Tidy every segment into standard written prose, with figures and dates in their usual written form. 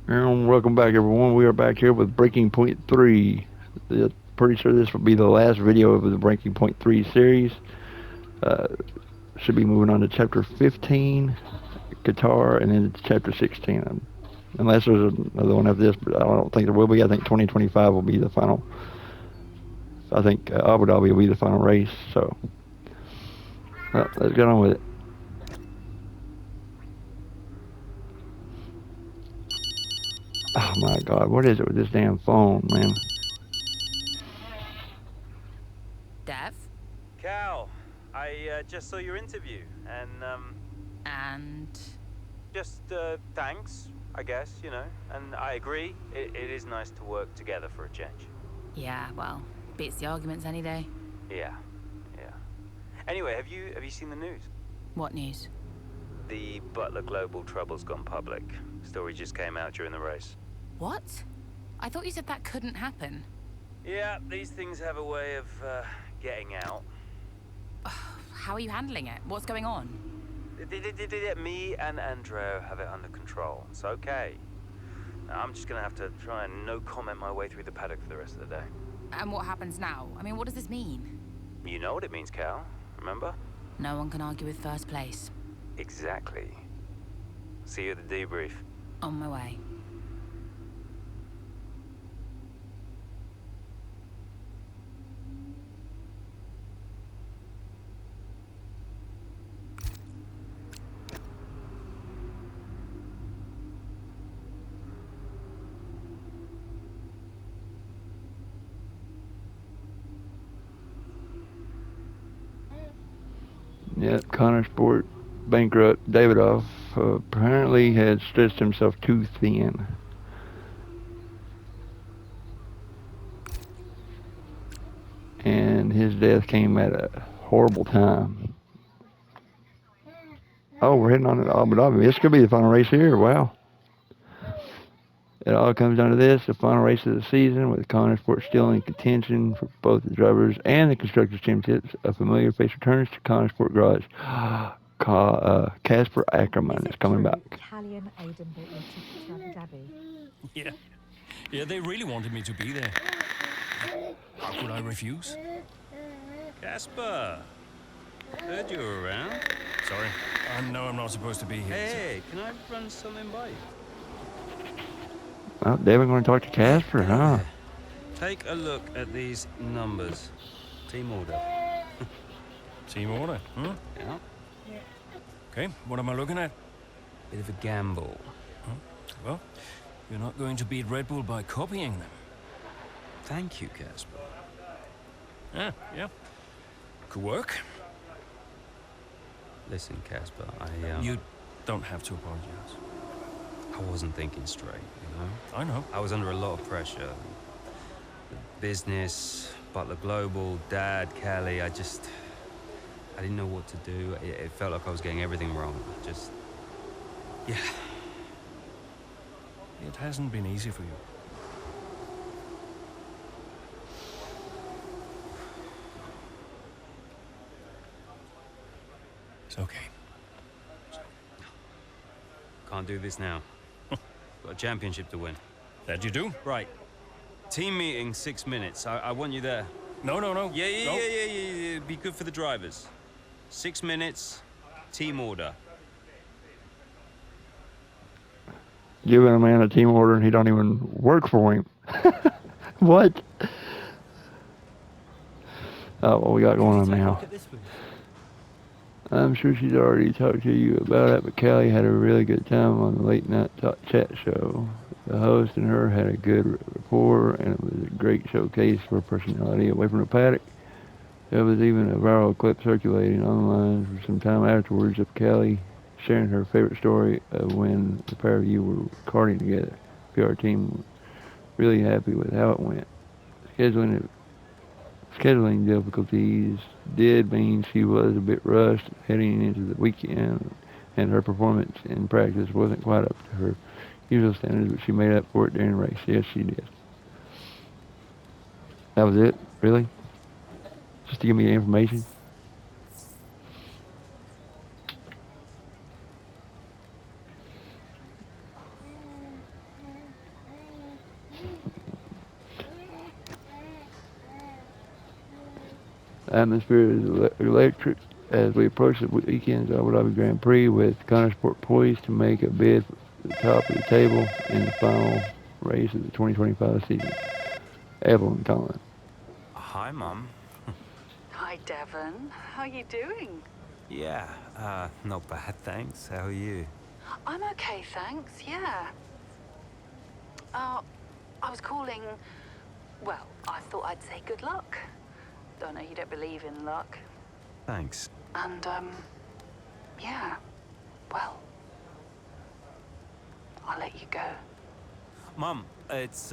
And welcome back, everyone. We are back here with Breaking Point 3. Pretty sure this will be the last video of the Breaking Point 3 series. Uh, should be moving on to Chapter 15, Guitar, and then Chapter 16. Unless there's another one after this, but I don't think there will be. I think 2025 will be the final. I think Abu Dhabi will be the final race. So, well, let's get on with it. Oh my God, what is it with this damn phone, man? Dev? Cal, I just saw your interview, and And just thanks, I guess, you know. And I agree, it is nice to work together for a change. yeah, well, beats the arguments any day. Yeah, yeah. Anyway, have you seen the news? What news? The Butler Global trouble's gone public. Story just came out during the race. What? I thought you said that couldn't happen. Yeah, these things have a way of getting out. How are you handling it? What's going on? Me and Andreo have it under control. It's okay. I'm just gonna have to try and no comment my way through the paddock for the rest of the day. And what happens now? I mean, what does this mean? You know what it means, Cal. Remember? No one can argue with first place. Exactly. See you at the debrief. On my way. Yep, Connor Sport bankrupt Davidoff apparently had stretched himself too thin. And his death came at a horrible time. Oh, we're heading on to Abu Dhabi. This could be the final race here. Wow. It all comes down to this, the final race of the season, with Connor Sport still in contention for both the drivers and the constructors' championships. A familiar face returns to Connor Sport Garage. Casper Ackerman is coming back. Callie and Aidan bought your ticket to Abu Dhabi. Yeah. Yeah, they really wanted me to be there. How could I refuse? Casper! Heard you were around. Sorry. I know I'm not supposed to be here. Hey, can I run something by you? Well, Devin going to talk to Casper, huh? Take a look at these numbers. Team order. Team order, huh? Yeah. Okay, what am I looking at? Bit of a gamble. Well, you're not going to beat Red Bull by copying them. Thank you, Casper. Yeah. Could work. Listen, Casper, You don't have to apologize. I wasn't thinking straight, you know? I know. I was under a lot of pressure. The business, Butler Global, Dad, Callie, I didn't know what to do. It felt like I was getting everything wrong. Yeah. It hasn't been easy for you. It's okay. Can't do this now. Got a championship to win. That you do? Right. Team meeting, 6 minutes. I want you there. No. Yeah. Be good for the drivers. 6 minutes, team order. Giving a man a team order and he don't even work for him. What? Oh, what we got going on now? I'm sure she's already talked to you about it, but Callie had a really good time on the late night chat show. The host and her had a good rapport, and it was a great showcase for personality away from the paddock. There was even a viral clip circulating online for some time afterwards of Callie sharing her favorite story of when the pair of you were karting together. The PR team was really happy with how it went. Scheduling difficulties did mean she was a bit rushed heading into the weekend, and her performance in practice wasn't quite up to her usual standards, but she made up for it during the race. Yes, she did. That was it? Really? Just to give me the information? Atmosphere is electric as we approach the weekend's Abu Dhabi Grand Prix with Connorsport poised to make a bid for the top of the table in the final race of the 2025 season. Evelyn Collins. Hi, Mum. Hi, Devon. How are you doing? Yeah, not bad, thanks. How are you? I'm okay, thanks, yeah. I was calling... Well, I thought I'd say good luck. Don't know you don't believe in luck. Thanks. And, yeah. Well, I'll let you go. Mum, it's,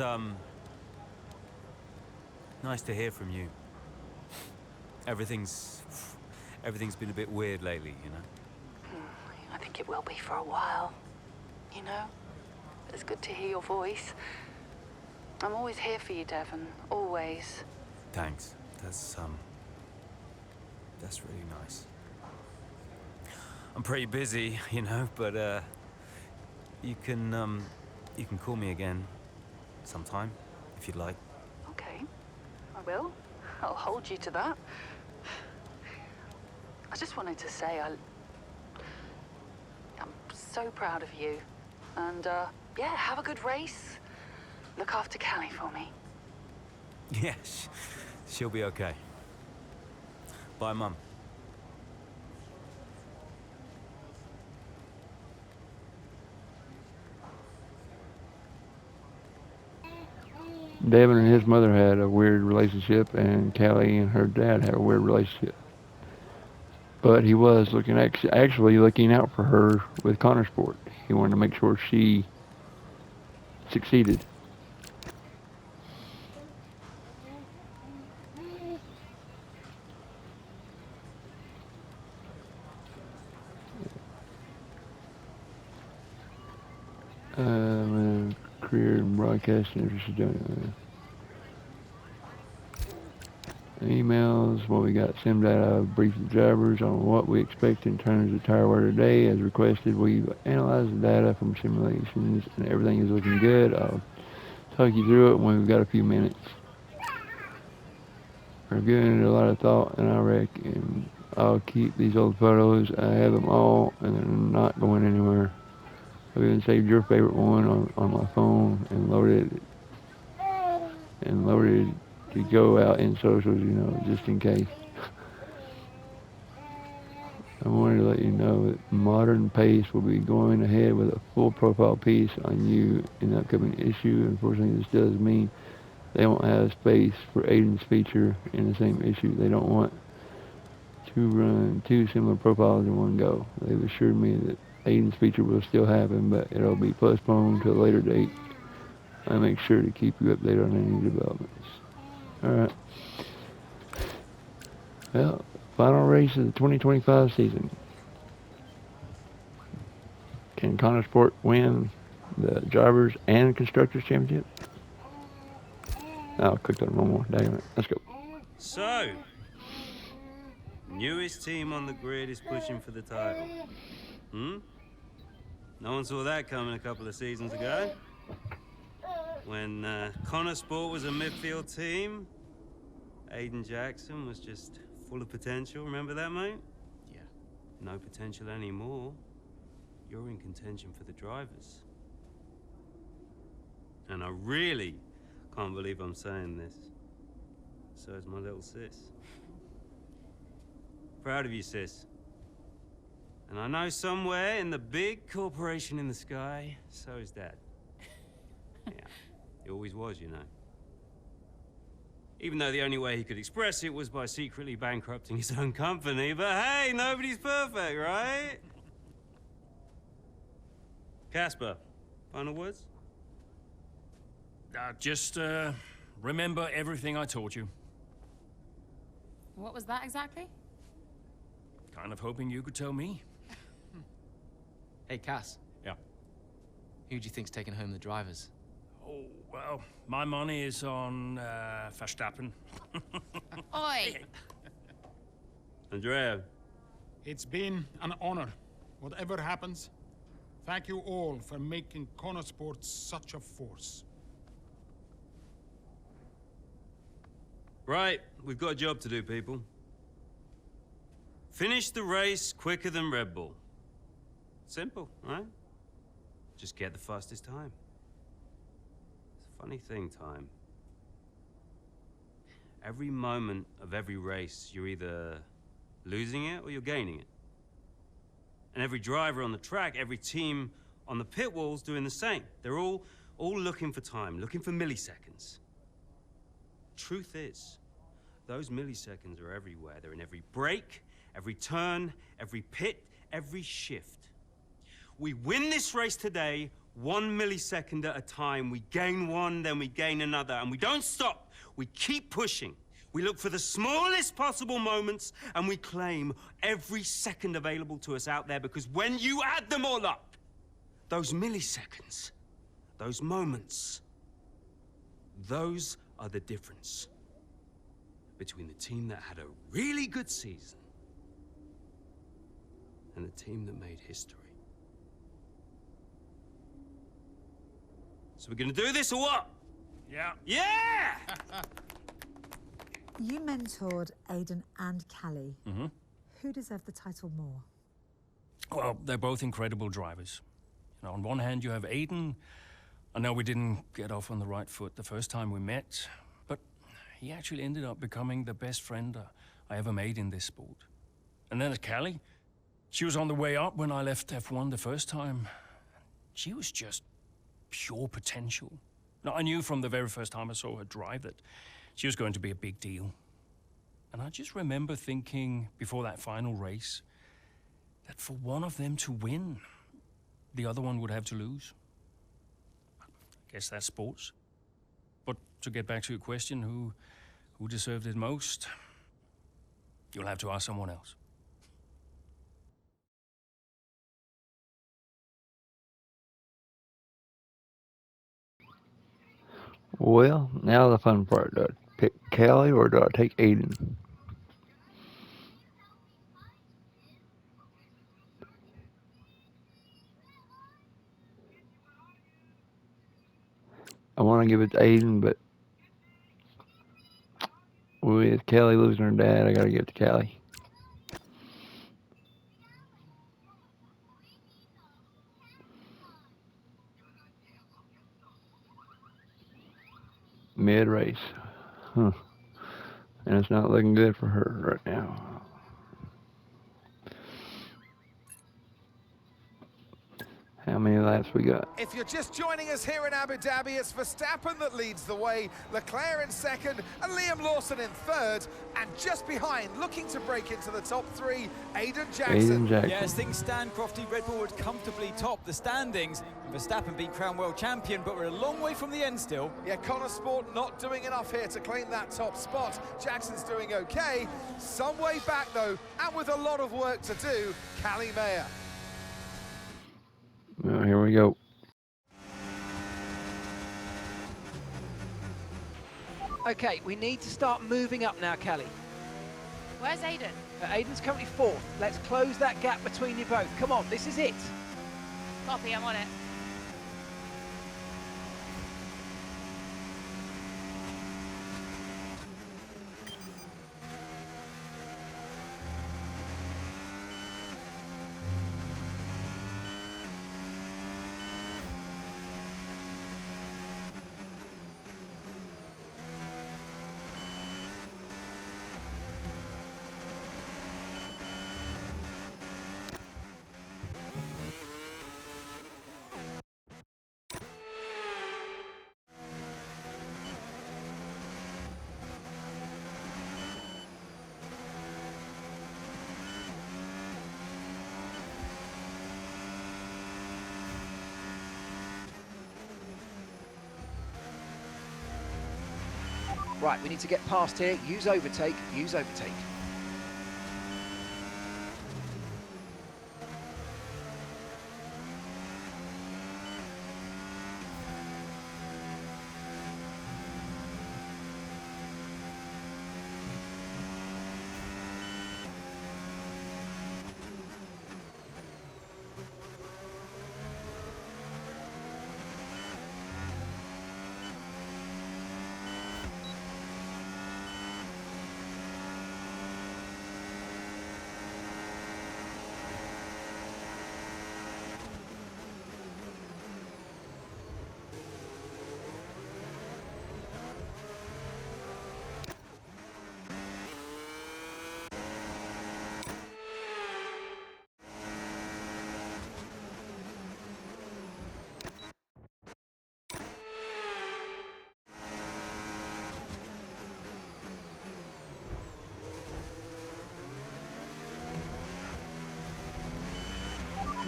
nice to hear from you. Everything's been a bit weird lately, you know? I think it will be for a while. You know? It's good to hear your voice. I'm always here for you, Devon. Always. Thanks. That's really nice. I'm pretty busy, you know, but, you can call me again sometime, if you'd like. Okay. I will. I'll hold you to that. I just wanted to say I'm so proud of you. And, yeah, have a good race. Look after Callie for me. Yeah, she'll be okay. Bye, Mum. Devin and his mother had a weird relationship, and Callie and her dad had a weird relationship. But he was actually looking out for her with Connorsport. He wanted to make sure she succeeded. Career in broadcasting. She's doing emails. What we got? Sim data brief the drivers on what we expect in terms of tire wear today. As requested, we've analyzed the data from simulations, and everything is looking good. I'll talk you through it when we've got a few minutes. We're giving it a lot of thought, and I reckon I'll keep these old photos. I have them all, and they're not going anywhere. I've even saved your favorite one on my phone and loaded to go out in socials, you know, just in case. I wanted to let you know that Modern Pace will be going ahead with a full profile piece on you in the upcoming issue. Unfortunately, this does mean they won't have space for Aiden's feature in the same issue. They don't want to run two similar profiles in one go. They've assured me that Aiden's feature will still happen, but it'll be postponed to a later date. I make sure to keep you updated on any developments. Alright. Well, final race of the 2025 season. Can Connorsport win the Drivers and Constructors Championship? I'll click on one more. Dang it. Let's go. So, newest team on the grid is pushing for the title. No one saw that coming a couple of seasons ago. When Connorsport was a midfield team, Aiden Jackson was just full of potential. Remember that, mate? Yeah. No potential anymore. You're in contention for the drivers. And I really can't believe I'm saying this. So is my little sis. Proud of you, sis. And I know somewhere in the big corporation in the sky, so is Dad. Yeah, he always was, you know. Even though the only way he could express it was by secretly bankrupting his own company. But hey, nobody's perfect, right? Casper, final words? Just remember everything I taught you. What was that exactly? Kind of hoping you could tell me. Hey, Cass. Yeah. Who do you think's taking home the drivers? Oh, well, my money is on Verstappen. Oi! Andrea. It's been an honor. Whatever happens, thank you all for making Connorsport such a force. Right, we've got a job to do, people. Finish the race quicker than Red Bull. Simple, right? Just get the fastest time. It's a funny thing, time. Every moment of every race, you're either losing it or you're gaining it. And every driver on the track, every team on the pit wall's doing the same. They're all looking for time, looking for milliseconds. Truth is, those milliseconds are everywhere. They're in every break, every turn, every pit, every shift. We win this race today 1 millisecond at a time. We gain one, then we gain another, and we don't stop. We keep pushing. We look for the smallest possible moments, and we claim every second available to us out there, because when you add them all up, those milliseconds, those moments, those are the difference between the team that had a really good season and the team that made history. So we're gonna do this or what? Yeah. Yeah! You mentored Aiden and Callie. Mm-hmm. Who deserved the title more? Well, they're both incredible drivers. You know, on one hand, you have Aiden. I know we didn't get off on the right foot the first time we met, but he actually ended up becoming the best friend I ever made in this sport. And then there's Callie. She was on the way up when I left F1 the first time. She was just pure potential. Now, I knew from the very first time I saw her drive that she was going to be a big deal. And I just remember thinking before that final race that for one of them to win, the other one would have to lose. I guess that's sports. But to get back to your question, who deserved it most? You'll have to ask someone else. Well, now the fun part. Do I pick Callie or do I take Aiden? I want to give it to Aiden, but with Callie losing her dad, I got to give it to Callie. Mid-race. Huh. And it's not looking good for her right now. How many laps we got? If you're just joining us here in Abu Dhabi, it's Verstappen that leads the way, Leclerc in second, and Liam Lawson in third. And just behind, looking to break into the top three, Aiden Jackson. Yeah, as things stand, Crofty, Red Bull would comfortably top the standings. Verstappen being crowned world champion, but we're a long way from the end still. Yeah, Connor Sport not doing enough here to claim that top spot. Jackson's doing okay. Some way back, though, and with a lot of work to do, Callie Mayer. Well, here we go. Okay, we need to start moving up now, Callie. Where's Aiden? Aiden's currently fourth. Let's close that gap between you both. Come on, this is it. Copy, I'm on it. Right, we need to get past here. Use overtake, use overtake.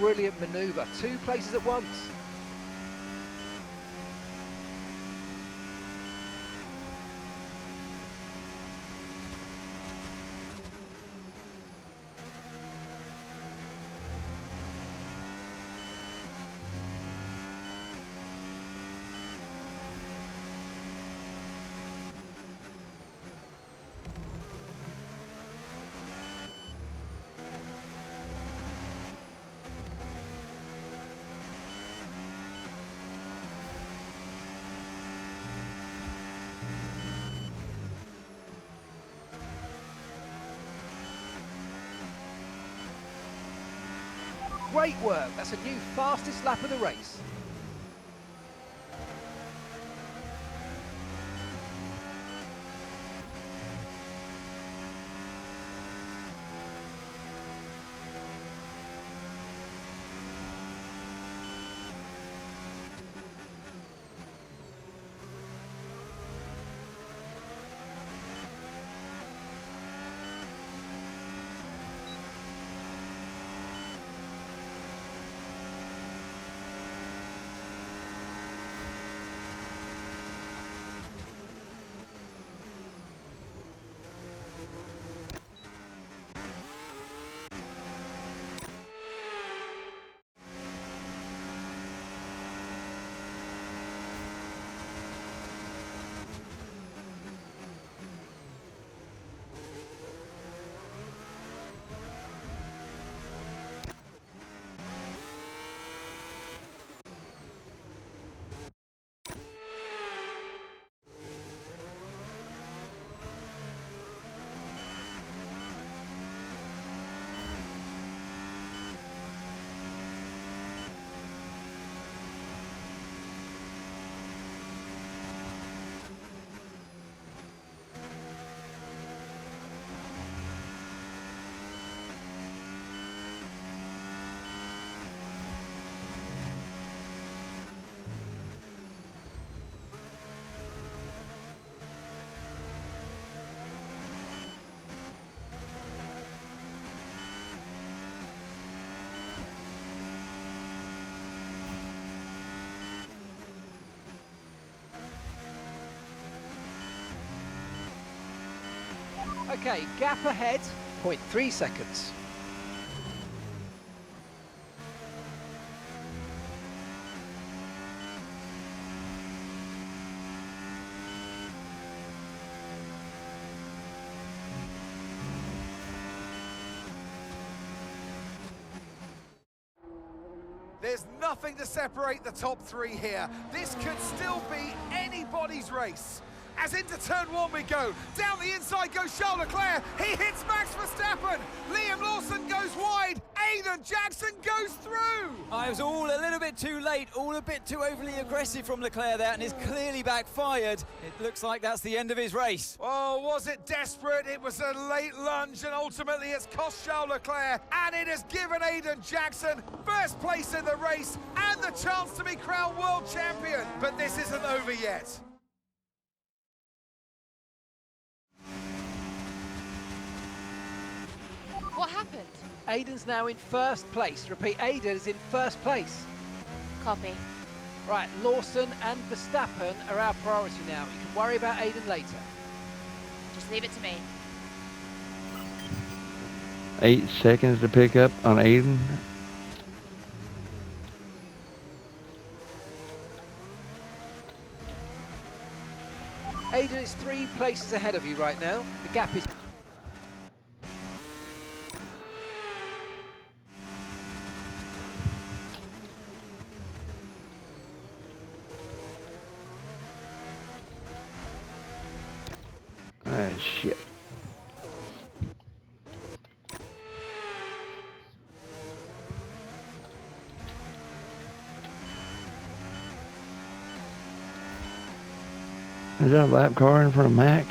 brilliant manoeuvre. 2 places at once. Great work, that's a new fastest lap of the race. Okay, gap ahead, 0.3 seconds. There's nothing to separate the top 3 here. This could still be anybody's race. As into turn 1 we go. Down the inside goes Charles Leclerc. He hits Max Verstappen. Liam Lawson goes wide. Aiden Jackson goes through. I was all a little bit too late, all a bit too overly aggressive from Leclerc there, and it's clearly backfired. It looks like that's the end of his race. Oh, was it desperate? It was a late lunge, and ultimately it's cost Charles Leclerc, and it has given Aiden Jackson first place in the race and the chance to be crowned world champion. But this isn't over yet. What happened? Aiden's now in first place. Repeat, Aiden is in first place. Copy. Right, Lawson and Verstappen are our priority now. You can worry about Aiden later. Just leave it to me. 8 seconds to pick up on Aiden. Aiden is 3 places ahead of you right now. The gap is... Ah, shit. Is that a lap car in front of Max?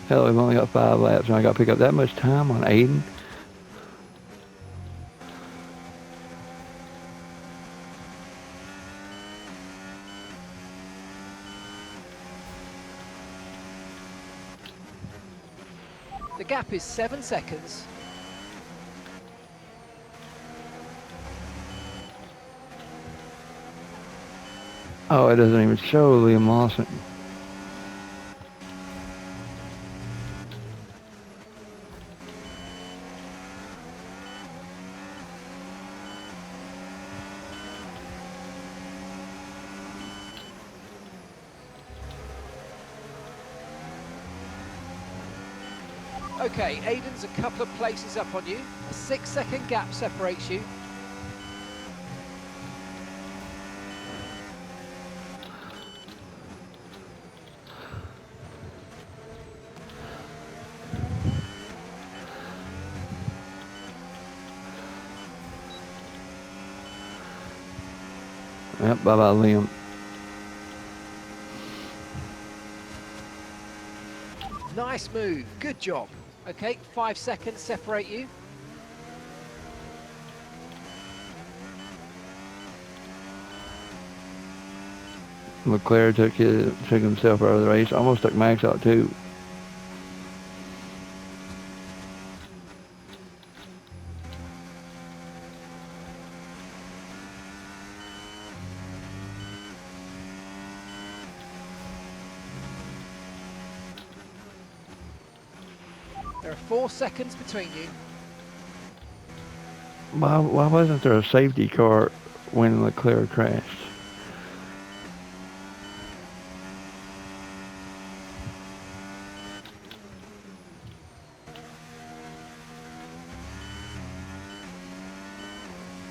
Hell, we've only got 5 laps and I got to pick up that much time on Aiden. The gap is 7 seconds. Oh, it doesn't even show Liam Lawson. Okay, Aiden's a couple of places up on you. A 6-second gap separates you. Yep, bye-bye, Liam. Nice move, good job. Okay, 5 seconds separate you. Leclerc took himself out of the race. Almost took Max out too. There are 4 seconds between you. Why wasn't there a safety car when Leclerc crashed?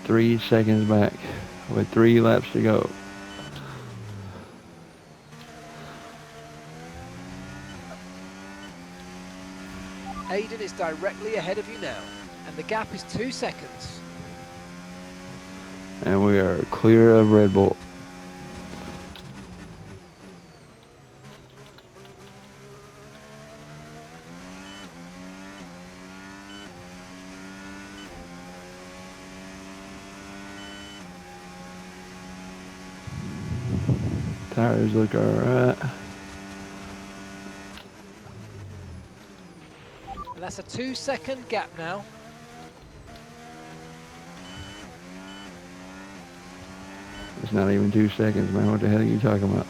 Three seconds back with 3 laps to go. Aiden is directly ahead of you now, and the gap is 2 seconds. And we are clear of Red Bull. Tires look alright. And that's a 2-second gap now. It's not even 2 seconds, man. What the hell are you talking about?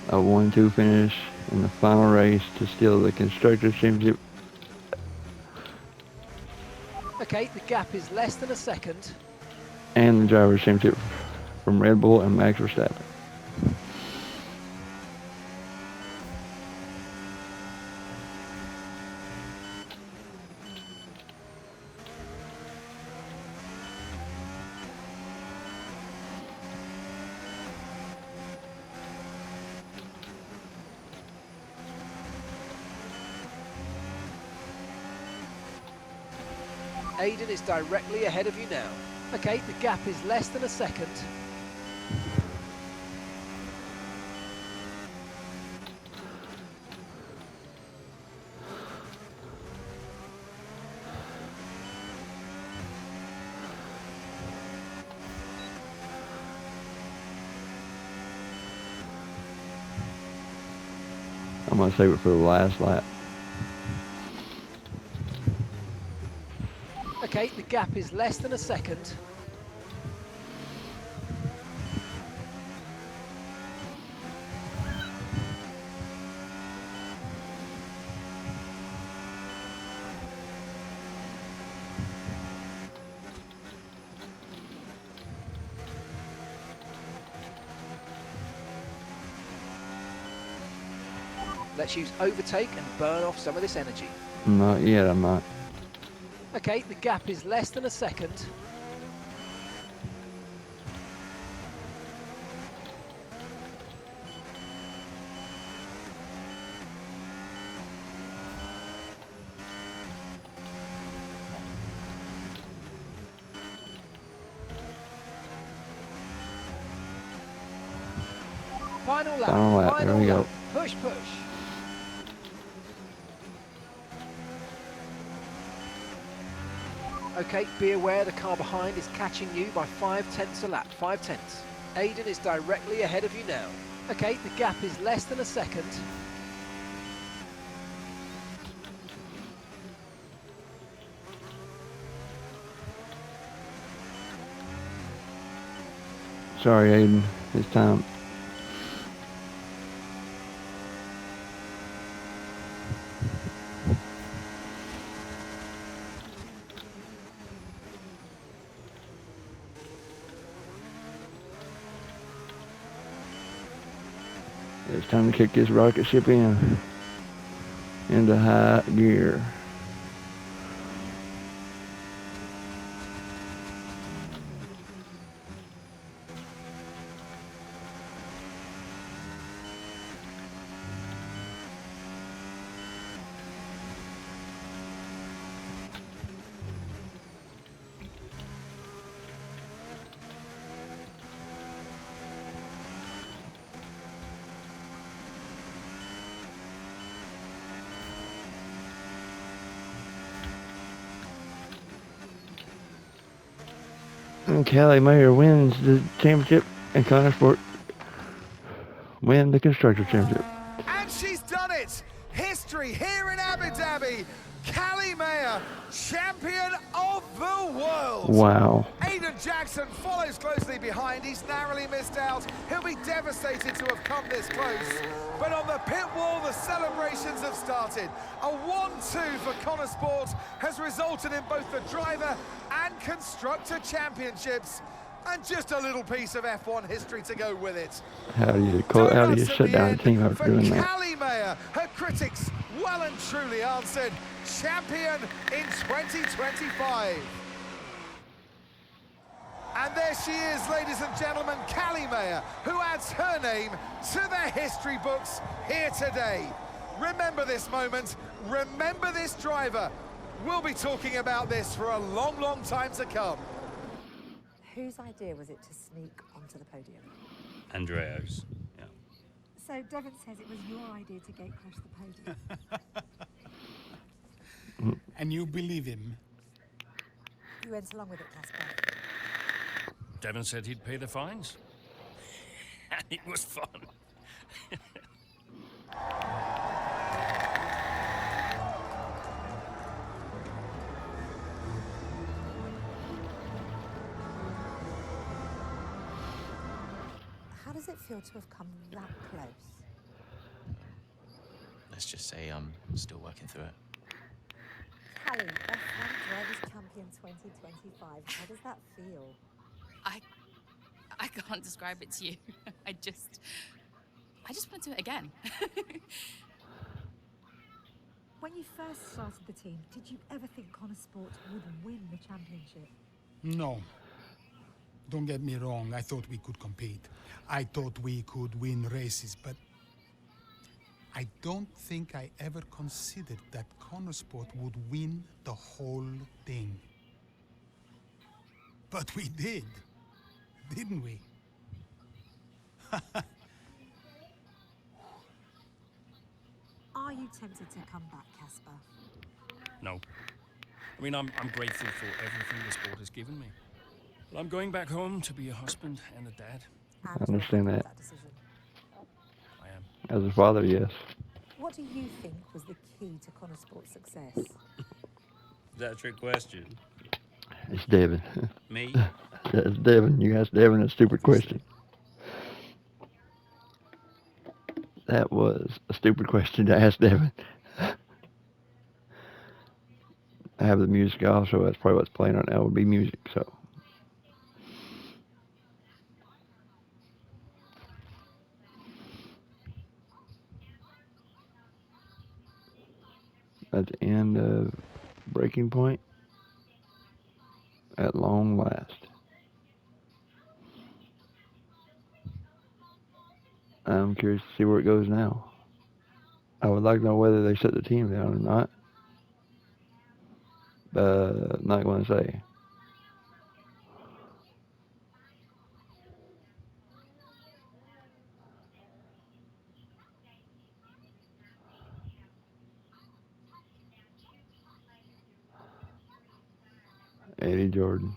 A 1-2 finish in the final race to steal the Constructors' Championship. Okay, the gap is less than a second. And the Drivers' Championship from Red Bull and Max Verstappen. Aiden is directly ahead of you now. Okay, the gap is less than a second. I'm going to save it for the last lap. Okay, the gap is less than a second. Let's use overtake and burn off some of this energy. Not yet, I'm not. Okay, the gap is less than a second. Final lap. Final lap, there we go. Push, push. Okay, be aware the car behind is catching you by 5/10 a lap. 5/10. Aiden is directly ahead of you now. Okay, the gap is less than a second. Sorry, Aiden. It's time. It's time to kick this rocket ship into high gear. And Callie Mayer wins the championship, and Connor Sport win the Constructor Championship. And she's done it! History here in Abu Dhabi. Callie Mayer, champion of the world. Wow. Aiden Jackson follows closely behind. He's narrowly missed out. He'll be devastated to have come this close. But on the pit wall, the celebrations have started. A 1-2 for Connor Sport has resulted in both the driver and constructor championships. And just a little piece of F1 history to go with it. How do you shut down a team after doing that? Callie Mayer, her critics well and truly answered, champion in 2025. And there she is, ladies and gentlemen, Callie Mayer, who adds her name to the history books here today. Remember this moment, remember this driver. We'll be talking about this for a long, long time to come. Whose idea was it to sneak onto the podium? Andrea's, yeah. So Devon says it was your idea to gate crash the podium. And you believe him? You went along with it, Casper. Devon said he'd pay the fines. And it was fun. How does it feel to have come that close? Let's just say I'm still working through it. Callie, F1 Drivers' Champion 2025. How does that feel? I can't describe it to you. I just want to do it again. When you first started the team, did you ever think Connor Sport would win the championship? No. Don't get me wrong, I thought we could compete. I thought we could win races, but I don't think I ever considered that Connor Sport would win the whole thing. But we did, didn't we? Are you tempted to come back, Casper? No. I mean, I'm grateful for everything the sport has given me. But I'm going back home to be a husband and a dad. I understand that. Decision. I am. As a father, yes. What do you think was the key to Connor Sport's success? Is that a trick question? It's Devin. Me? It's Devin. You asked Devin a stupid question. That was a stupid question to ask Devin. I have the music off, so that's probably what's playing right now would be music, so. At the end of Breaking Point, at long last. I'm curious to see where it goes now. I would like to know whether they shut the team down or not. Not going to say. Eddie Jordan.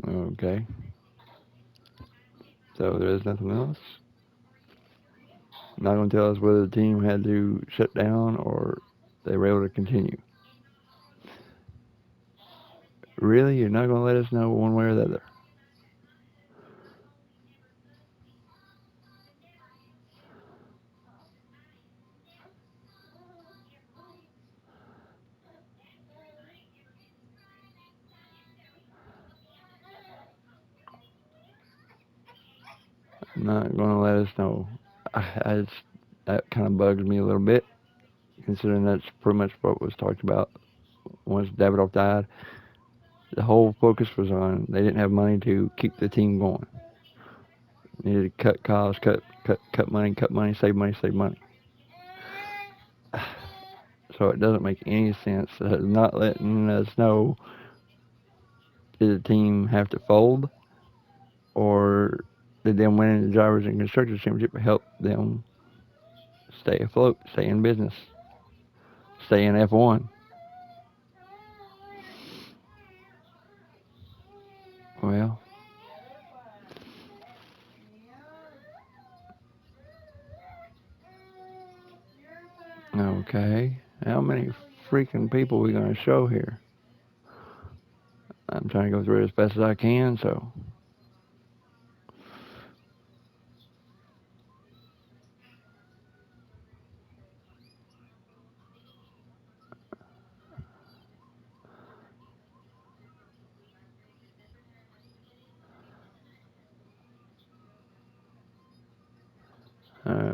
Okay. So there's nothing else? Not going to tell us whether the team had to shut down or they were able to continue. Really? You're not going to let us know one way or the other? Not going to let us know. That kind of bugs me a little bit, considering that's pretty much what was talked about once Davidoff died. The whole focus was on they didn't have money to keep the team going. Needed to cut costs, cut money, save money, save money. So it doesn't make any sense. Not letting us know, did the team have to fold, or did them winning the Drivers and Constructors Championship help them stay afloat, stay in business, stay in F1? Well, okay. How many freaking people are we going to show here? I'm trying to go through it as best as I can, so.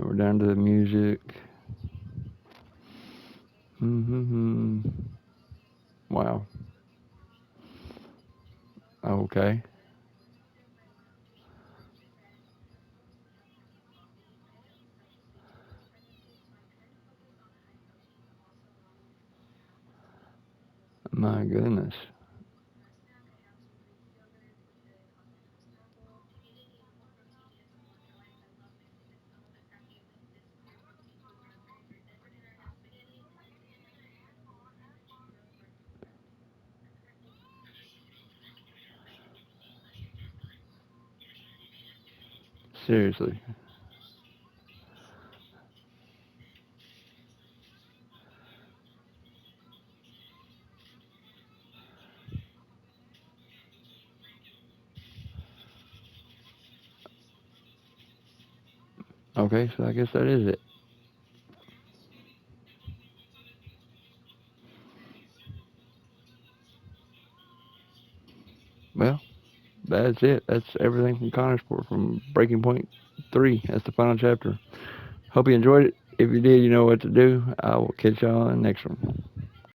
We're down to the music. Wow. Okay. My goodness. Seriously. Okay, so I guess that is it. Well, that's it. That's everything from Connorsport, from Breaking Point 3. That's the final chapter. Hope you enjoyed it. If you did, you know what to do. I will catch y'all on the next one.